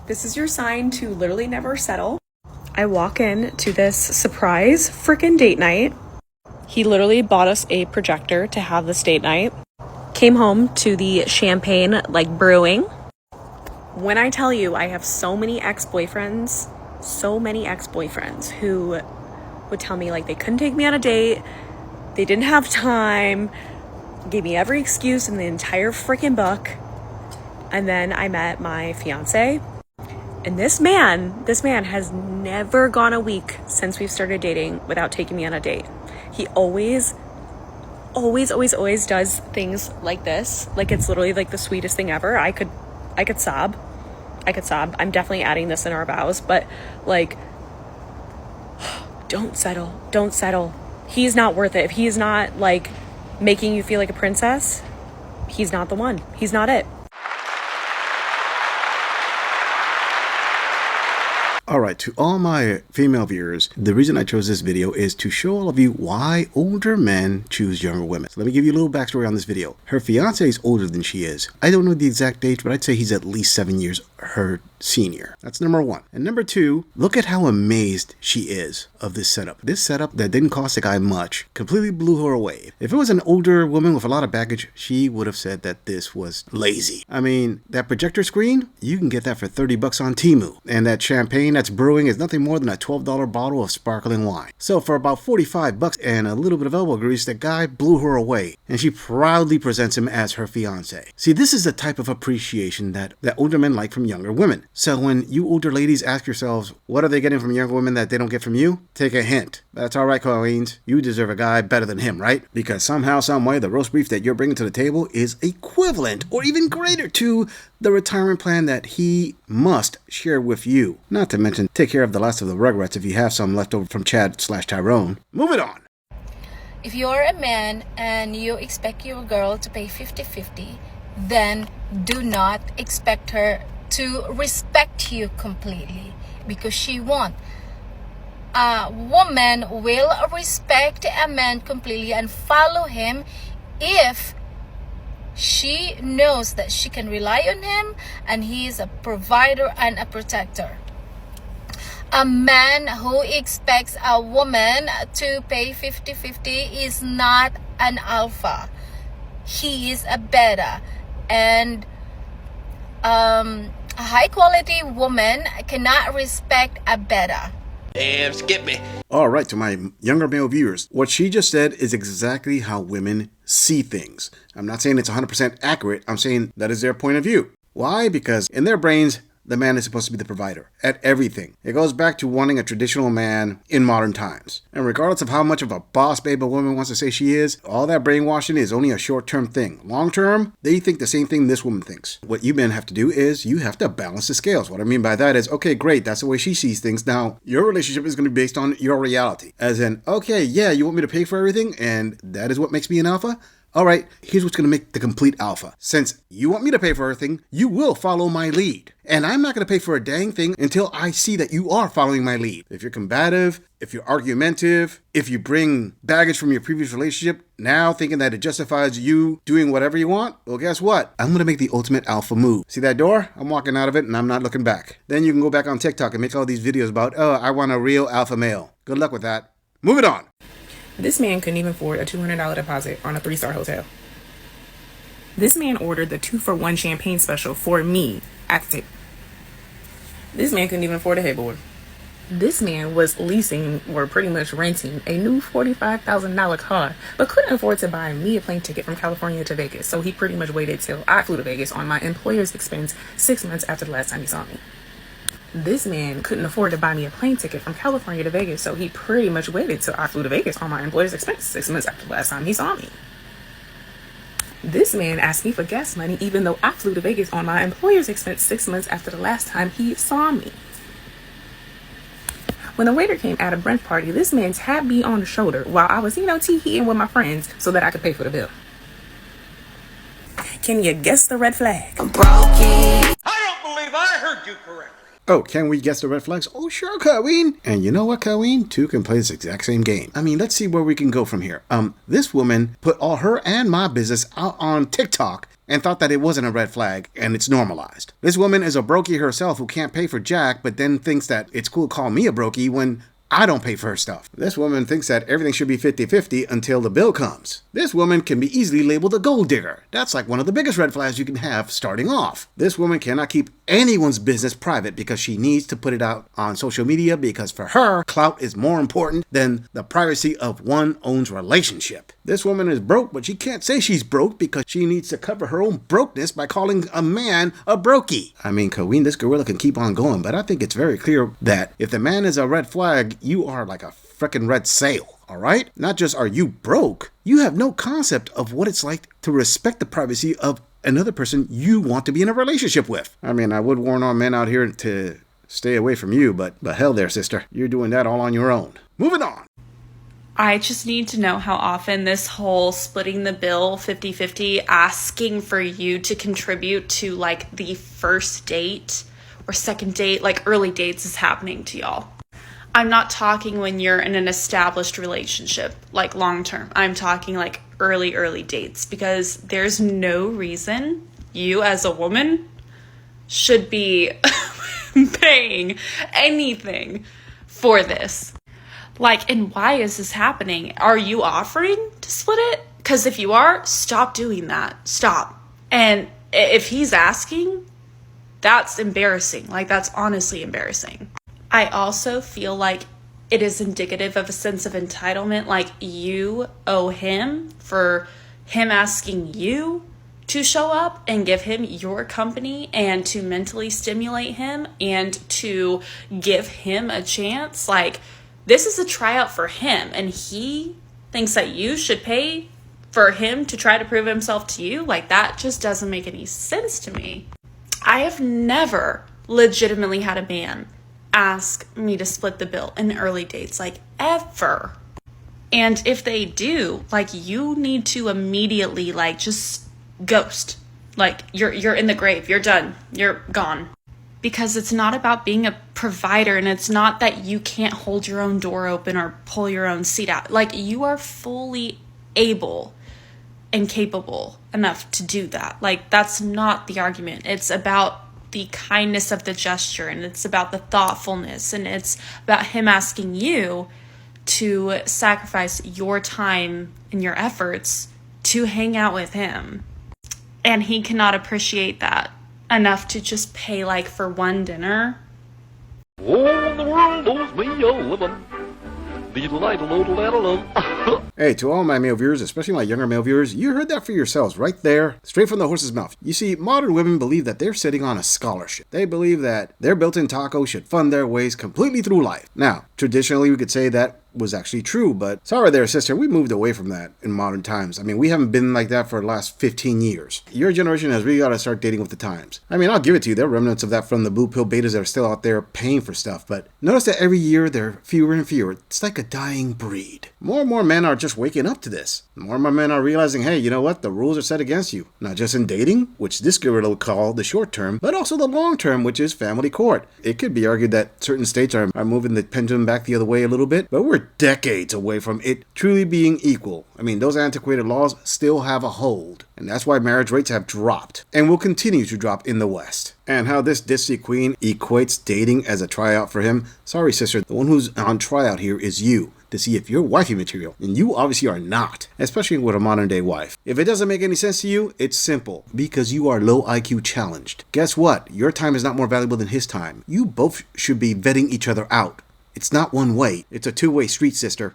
This is your sign to literally never settle. I walk in to this surprise freaking date night. He literally bought us a projector to have this date night. Came home to the champagne brewing. When I tell you, I have so many ex-boyfriends who would tell me they couldn't take me on a date, they didn't have time, gave me every excuse in the entire freaking book. And then I met my fiance, and this man has never gone a week since we've started dating without taking me on a date. He always does things like this. It's literally the sweetest thing ever. I could sob. I'm definitely adding this in our vows, but don't settle. He's not worth it. If he's not making you feel like a princess, he's not the one. He's not it. Alright, to all my female viewers, the reason I chose this video is to show all of you why older men choose younger women. So let me give you a little backstory on this video. Her fiance is older than she is. I don't know the exact age, but I'd say he's at least 7 years her senior. That's number one. And number two, look at how amazed she is of this setup. This setup that didn't cost the guy much completely blew her away. If it was an older woman with a lot of baggage, she would have said that this was lazy. I mean, that projector screen, you can get that for 30 bucks on Temu. And that champagne that's brewing is nothing more than a $12 bottle of sparkling wine. So for about 45 bucks and a little bit of elbow grease, the guy blew her away. And she proudly presents him as her fiance. See, this is the type of appreciation that older men like from younger women. So when you older ladies ask yourselves, what are they getting from younger women that they don't get from you? Take a hint. That's all right, Queens. You deserve a guy better than him, right? Because somehow, some way, the roast beef that you're bringing to the table is equivalent or even greater to the retirement plan that he must share with you. Not to mention, take care of the last of the Rugrats if you have some left over from Chad/Tyrone. Move it on. If you're a man and you expect your girl to pay 50-50, then do not expect her to respect you completely, because she won't. A woman will respect a man completely and follow him if she knows that she can rely on him and he is a provider and a protector. A man who expects a woman to pay 50-50 is not an alpha. He is a beta. And a high quality woman cannot respect a beta. Damn, skip me. Alright, to my younger male viewers, what she just said is exactly how women see things. I'm not saying it's 100% accurate, I'm saying that is their point of view. Why? Because in their brains, the man is supposed to be the provider at everything. It goes back to wanting a traditional man in modern times. And regardless of how much of a boss babe a woman wants to say she is, all that brainwashing is only a short-term thing. Long-term, they think the same thing this woman thinks. What you men have to do is you have to balance the scales. What I mean by that is, okay, great, that's the way she sees things. Now, your relationship is going to be based on your reality. As in, okay, yeah, you want me to pay for everything, and that is what makes me an alpha? Alright, here's what's going to make the complete alpha. Since you want me to pay for everything, you will follow my lead. And I'm not going to pay for a dang thing until I see that you are following my lead. If you're combative, if you're argumentative, if you bring baggage from your previous relationship, now thinking that it justifies you doing whatever you want, well, guess what? I'm going to make the ultimate alpha move. See that door? I'm walking out of it and I'm not looking back. Then you can go back on TikTok and make all these videos about, oh, I want a real alpha male. Good luck with that. Move it on. This man couldn't even afford a $200 deposit on a 3-star hotel. This man ordered the 2-for-1 champagne special for me at the table. This man couldn't even afford a headboard. This man was leasing, or pretty much renting, a new $45,000 car, but couldn't afford to buy me a plane ticket from California to Vegas, so he pretty much waited till I flew to Vegas on my employer's expense 6 months after the last time he saw me. This man couldn't afford to buy me a plane ticket from California to Vegas, so he pretty much waited till I flew to Vegas on my employer's expense 6 months after the last time he saw me. This man asked me for gas money even though I flew to Vegas on my employer's expense 6 months after the last time he saw me. When the waiter came at a brunch party, this man tapped me on the shoulder while I was, tee-heeing with my friends so that I could pay for the bill. Can you guess the red flag? I'm broken. I don't believe I heard you correctly. Oh, can we guess the red flags? Oh, sure, Queen. And you know what, Queen? Two can play this exact same game. I mean, let's see where we can go from here. This woman put all her and my business out on TikTok and thought that it wasn't a red flag and it's normalized. This woman is a brokey herself who can't pay for jack, but then thinks that it's cool to call me a brokey when I don't pay for her stuff. This woman thinks that everything should be 50-50 until the bill comes. This woman can be easily labeled a gold digger. That's like one of the biggest red flags you can have starting off. This woman cannot keep anyone's business private because she needs to put it out on social media because for her, clout is more important than the privacy of one's own relationship. This woman is broke, but she can't say she's broke because she needs to cover her own brokenness by calling a man a brokey. I mean, Kaween, this gorilla can keep on going, but I think it's very clear that if the man is a red flag, you are like a frickin' red sail, all right? Not just are you broke, you have no concept of what it's like to respect the privacy of another person you want to be in a relationship with. I mean, I would warn all men out here to stay away from you, but hell there, sister. You're doing that all on your own. Moving on. I just need to know how often this whole splitting the bill 50-50, asking for you to contribute to like the first date or second date, like early dates is happening to y'all. I'm not talking when you're in an established relationship, like long term. I'm talking like early dates, because there's no reason you as a woman should be paying anything for this. Like, and why is this happening? Are you offering to split it? Because if you are, stop doing that. Stop. And if he's asking, that's embarrassing. Like, that's honestly embarrassing. I also feel like it is indicative of a sense of entitlement. Like, you owe him for him asking you to show up and give him your company and to mentally stimulate him and to give him a chance. Like, this is a tryout for him, and he thinks that you should pay for him to try to prove himself to you. Like, that just doesn't make any sense to me. I have never legitimately had a man ask me to split the bill in early dates, like, ever. And if they do, like, you need to immediately, like, just ghost. Like, you're in the grave, you're done, you're gone. Because it's not about being a provider, and it's not that you can't hold your own door open or pull your own seat out. Like, you are fully able and capable enough to do that. Like, that's not the argument. It's about the kindness of the gesture, and it's about the thoughtfulness, and it's about him asking you to sacrifice your time and your efforts to hang out with him. And he cannot appreciate that enough to just pay like for one dinner. Oh, the world owes me a living. Hey, to all my male viewers, especially my younger male viewers, you heard that for yourselves right there, straight from the horse's mouth. You see, modern women believe that they're sitting on a scholarship. They believe that their built-in taco should fund their ways completely through life. Now, traditionally, we could say that was actually true, but sorry there, sister, we moved away from that in modern times. I mean, we haven't been like that for the last 15 years. Your generation has really got to start dating with the times. I mean, I'll give it to you, there are remnants of that from the blue pill betas that are still out there paying for stuff, but notice that every year there are fewer and fewer. It's like a dying breed. More and more men are just waking up to this. More and more men are realizing, hey, you know what? The rules are set against you. Not just in dating, which this gorilla would call the short term, but also the long term, which is family court. It could be argued that certain states are moving the pendulum back the other way a little bit, but we're decades away from it truly being equal. I mean, those antiquated laws still have a hold, and that's why marriage rates have dropped and will continue to drop in the West. And how this Disney queen equates dating as a tryout for him, sorry sister, the one who's on tryout here is you, to see if you're wifey material, and you obviously are not, especially with a modern day wife. If it doesn't make any sense to you, it's simple, because you are low IQ challenged. Guess what? Your time is not more valuable than his time. You both should be vetting each other out. It's not one way, it's a two-way street, sister.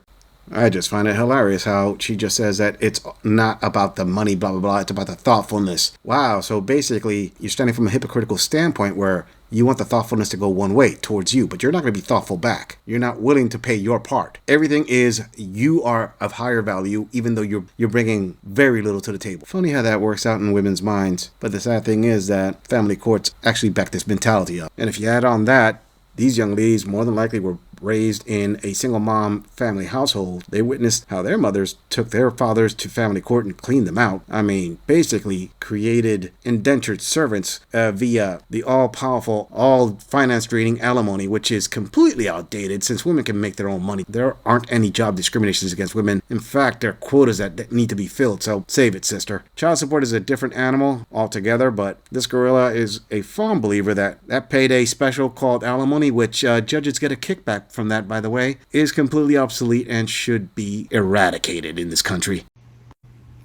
I just find it hilarious how she just says that it's not about the money, blah, blah, blah. It's about the thoughtfulness. Wow, so basically you're standing from a hypocritical standpoint where you want the thoughtfulness to go one way towards you, but you're not going to be thoughtful back. You're not willing to pay your part. Everything is you are of higher value, even though you're bringing very little to the table. Funny how that works out in women's minds. But the sad thing is that family courts actually back this mentality up. And if you add on that, These young ladies more than likely were raised in a single mom family household. They witnessed how their mothers took their fathers to family court and cleaned them out. I mean, basically created indentured servants via the all-powerful, all-finance-draining alimony, which is completely outdated since women can make their own money. There aren't any job discriminations against women. In fact, there are quotas that need to be filled, so save it, sister. Child support is a different animal altogether, but this gorilla is a firm believer that payday special called alimony, which judges get a kickback from that, by the way, is completely obsolete and should be eradicated in this country.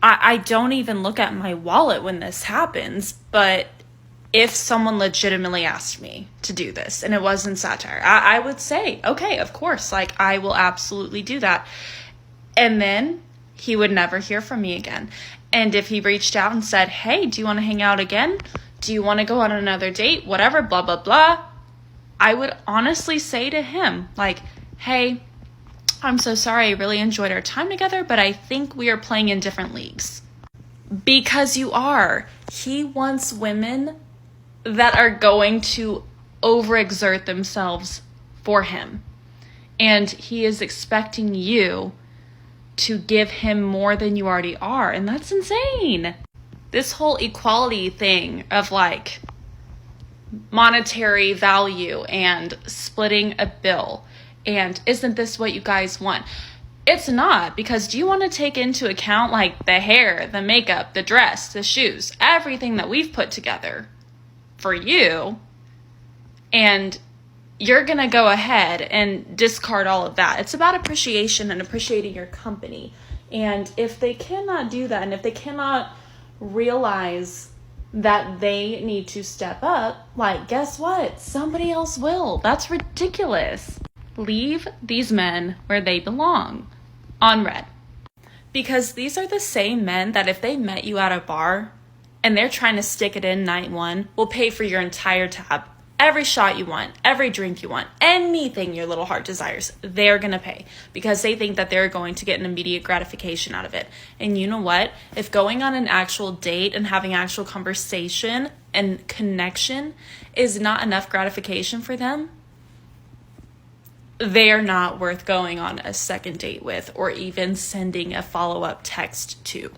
I don't even look at my wallet when this happens, but if someone legitimately asked me to do this and it wasn't satire, I would say, okay, of course, like I will absolutely do that. And then he would never hear from me again. And if he reached out and said, hey, do you want to hang out again? Do you want to go on another date? Whatever, blah, blah, blah. I would honestly say to him, like, hey, I'm so sorry. I really enjoyed our time together, but I think we are playing in different leagues. Because you are. He wants women that are going to overexert themselves for him. And he is expecting you to give him more than you already are. And that's insane. This whole equality thing of like monetary value and splitting a bill, and isn't this what you guys want? It's not, because do you want to take into account like the hair, the makeup, the dress, the shoes, everything that we've put together for you, and you're gonna go ahead and discard all of that? It's about appreciation and appreciating your company. And if they cannot do that, and if they cannot realize that they need to step up, like, guess what? Somebody else will. That's ridiculous. Leave these men where they belong. On red. Because these are the same men that if they met you at a bar and they're trying to stick it in night one, will pay for your entire tab. Every shot you want, every drink you want, anything your little heart desires, they're going to pay because they think that they're going to get an immediate gratification out of it. And you know what? If going on an actual date and having actual conversation and connection is not enough gratification for them, they're not worth going on a second date with or even sending a follow-up text to.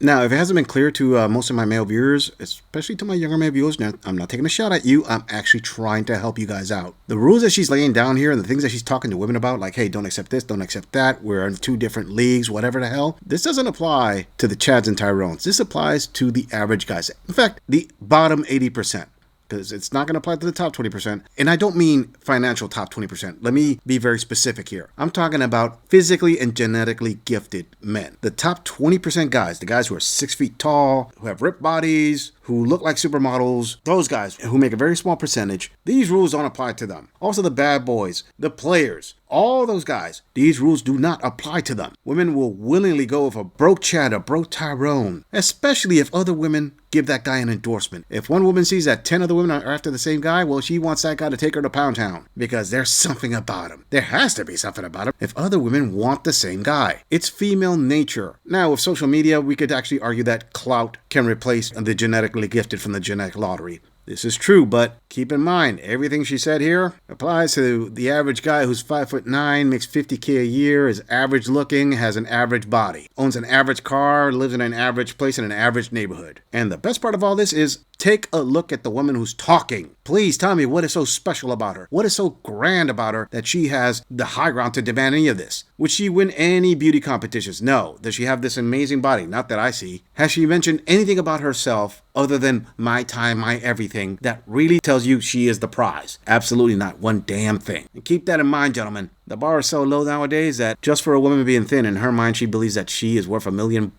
Now, if it hasn't been clear to most of my male viewers, especially to my younger male viewers, now, I'm not taking a shot at you. I'm actually trying to help you guys out. The rules that she's laying down here and the things that she's talking to women about, like, hey, don't accept this, don't accept that, we're in 2 different leagues, whatever the hell, this doesn't apply to the Chads and Tyrones. This applies to the average guys. In fact, the bottom 80%. Because it's not going to apply to the top 20%. And I don't mean financial top 20%. Let me be very specific here. I'm talking about physically and genetically gifted men. The top 20% guys, the guys who are 6 feet tall, who have ripped bodies, who look like supermodels, those guys who make a very small percentage, these rules don't apply to them. Also the bad boys, the players, all those guys, these rules do not apply to them. Women will willingly go with a broke Chad, a broke Tyrone, especially if other women give that guy an endorsement. If one woman sees that 10 other women are after the same guy, well, she wants that guy to take her to Pound Town because there's something about him. There has to be something about him if other women want the same guy. It's female nature. Now, with social media, we could actually argue that clout can replace the genetically gifted from the genetic lottery. This is true, but keep in mind, everything she said here applies to the average guy who's 5'9", makes $50K a year, is average looking, has an average body, owns an average car, lives in an average place in an average neighborhood. And the best part of all this is take a look at the woman who's talking. Please tell me what is so special about her? What is so grand about her that she has the high ground to demand any of this? Would she win any beauty competitions? No. Does she have this amazing body? Not that I see. Has she mentioned anything about herself other than my time, my everything that really tells you she is the prize? Absolutely not one damn thing. And keep that in mind, gentlemen. The bar is so low nowadays that just for a woman being thin, in her mind, she believes that she is worth $1 million.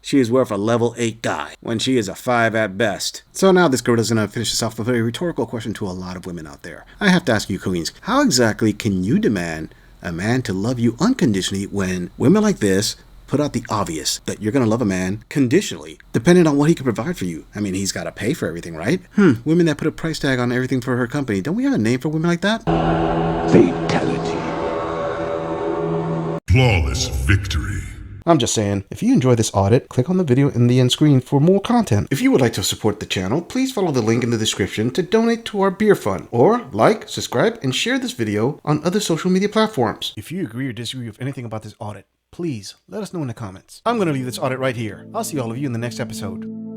She is worth a level 8 guy when she is a 5 at best. So now this girl is going to finish this off with a very rhetorical question to a lot of women out there. I have to ask you, queens, how exactly can you demand a man to love you unconditionally when women like this put out the obvious that you're going to love a man conditionally, depending on what he can provide for you? I mean, he's got to pay for everything, right? Women that put a price tag on everything for her company. Don't we have a name for women like that? Fatality. Flawless victory. I'm just saying, if you enjoy this audit, click on the video in the end screen for more content. If you would like to support the channel, please follow the link in the description to donate to our beer fund, or like, subscribe, and share this video on other social media platforms. If you agree or disagree with anything about this audit, please let us know in the comments. I'm going to leave this audit right here. I'll see all of you in the next episode.